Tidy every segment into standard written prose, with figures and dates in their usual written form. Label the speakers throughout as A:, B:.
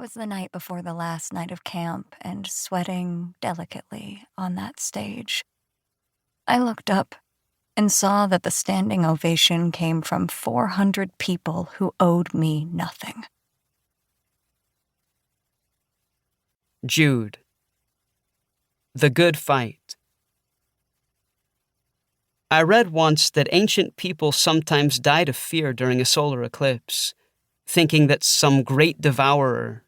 A: was the night before the last night of camp and sweating delicately on that stage. I looked up and saw that the standing ovation came from 400 people who owed me nothing.
B: Jude. The Good Fight. I read once that ancient people sometimes died of fear during a solar eclipse, thinking that some great devourer,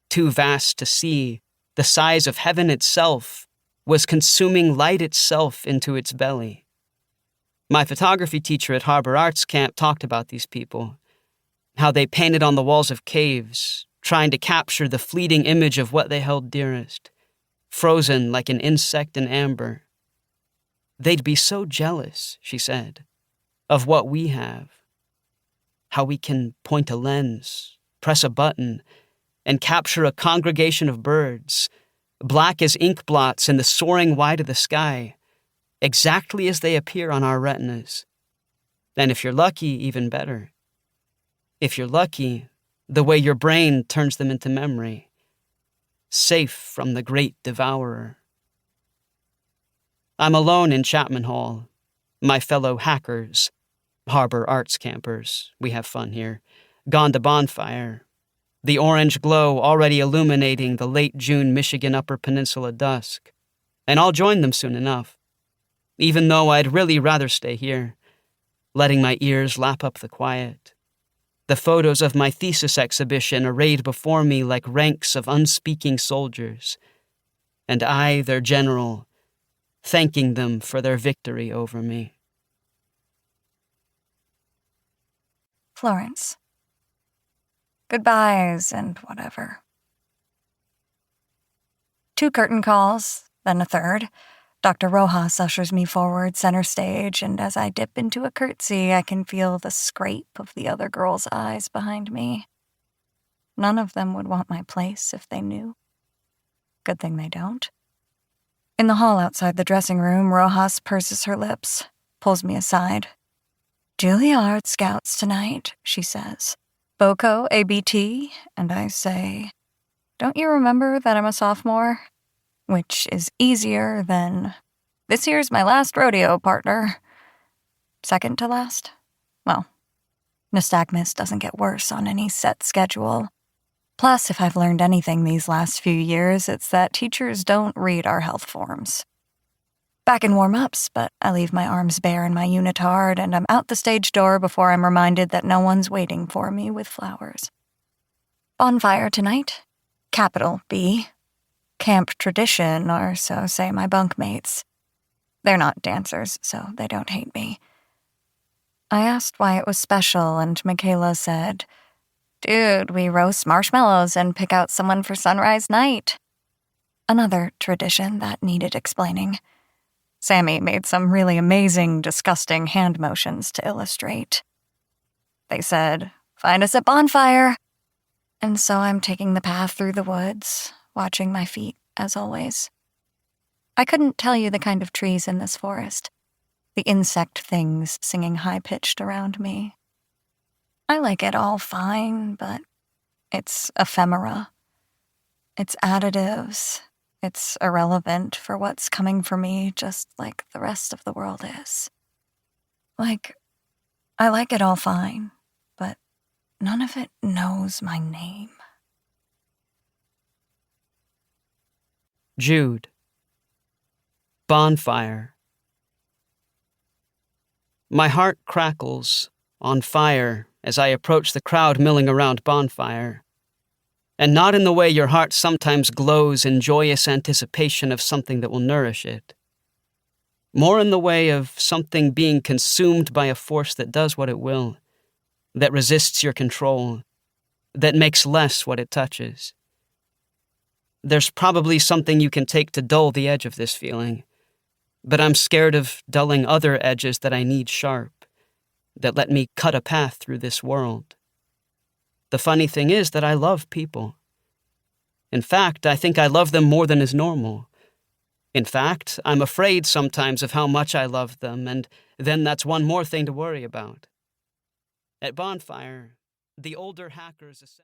B: too vast to see, the size of heaven itself, was consuming light itself into its belly. My photography teacher at Harbor Arts Camp talked about these people, how they painted on the walls of caves, trying to capture the fleeting image of what they held dearest, frozen like an insect in amber. They'd be so jealous, she said, of what we have, how we can point a lens, press a button, and capture a congregation of birds, black as ink blots in the soaring wide of the sky, exactly as they appear on our retinas. And if you're lucky, even better. If you're lucky, the way your brain turns them into memory, safe from the great devourer. I'm alone in Chapman Hall, my fellow hackers, Harbor Arts campers, we have fun here, gone to bonfire, the orange glow already illuminating the late June Michigan Upper Peninsula dusk, and I'll join them soon enough, even though I'd really rather stay here, letting my ears lap up the quiet. The photos of my thesis exhibition arrayed before me like ranks of unspeaking soldiers, and I, their general, thanking them for their victory over me.
A: Florence. Goodbyes and whatever. 2 curtain calls, then a third. Dr. Rojas ushers me forward center stage, and as I dip into a curtsy, I can feel the scrape of the other girls' eyes behind me. None of them would want my place if they knew. Good thing they don't. In the hall outside the dressing room, Rojas purses her lips, pulls me aside. Juilliard scouts tonight, she says. Boco, ABT, and I say, don't you remember that I'm a sophomore? Which is easier than, this here's my last rodeo, partner. Second to last? Well, nystagmus doesn't get worse on any set schedule. Plus, if I've learned anything these last few years, it's that teachers don't read our health forms. Back in warm-ups, but I leave my arms bare in my unitard, and I'm out the stage door before I'm reminded that no one's waiting for me with flowers. Bonfire tonight. Capital B. Camp tradition, or so say my bunkmates. They're not dancers, so they don't hate me. I asked why it was special, and Michaela said, Dude, we roast marshmallows and pick out someone for sunrise night. Another tradition that needed explaining. Sammy made some really amazing, disgusting hand motions to illustrate. They said, find us at bonfire. And so I'm taking the path through the woods, watching my feet, as always. I couldn't tell you the kind of trees in this forest, the insect things singing high-pitched around me. I like it all fine, but it's ephemera. It's additives. It's irrelevant for what's coming for me, just like the rest of the world is. Like, I like it all fine, but none of it knows my name.
B: Jude. Bonfire. My heart crackles, on fire, as I approach the crowd milling around bonfire. And not in the way your heart sometimes glows in joyous anticipation of something that will nourish it. More in the way of something being consumed by a force that does what it will, that resists your control, that makes less what it touches. There's probably something you can take to dull the edge of this feeling, but I'm scared of dulling other edges that I need sharp, that let me cut a path through this world. The funny thing is that I love people. In fact, I think I love them more than is normal. In fact, I'm afraid sometimes of how much I love them, and then that's one more thing to worry about. At bonfire, the older hackers...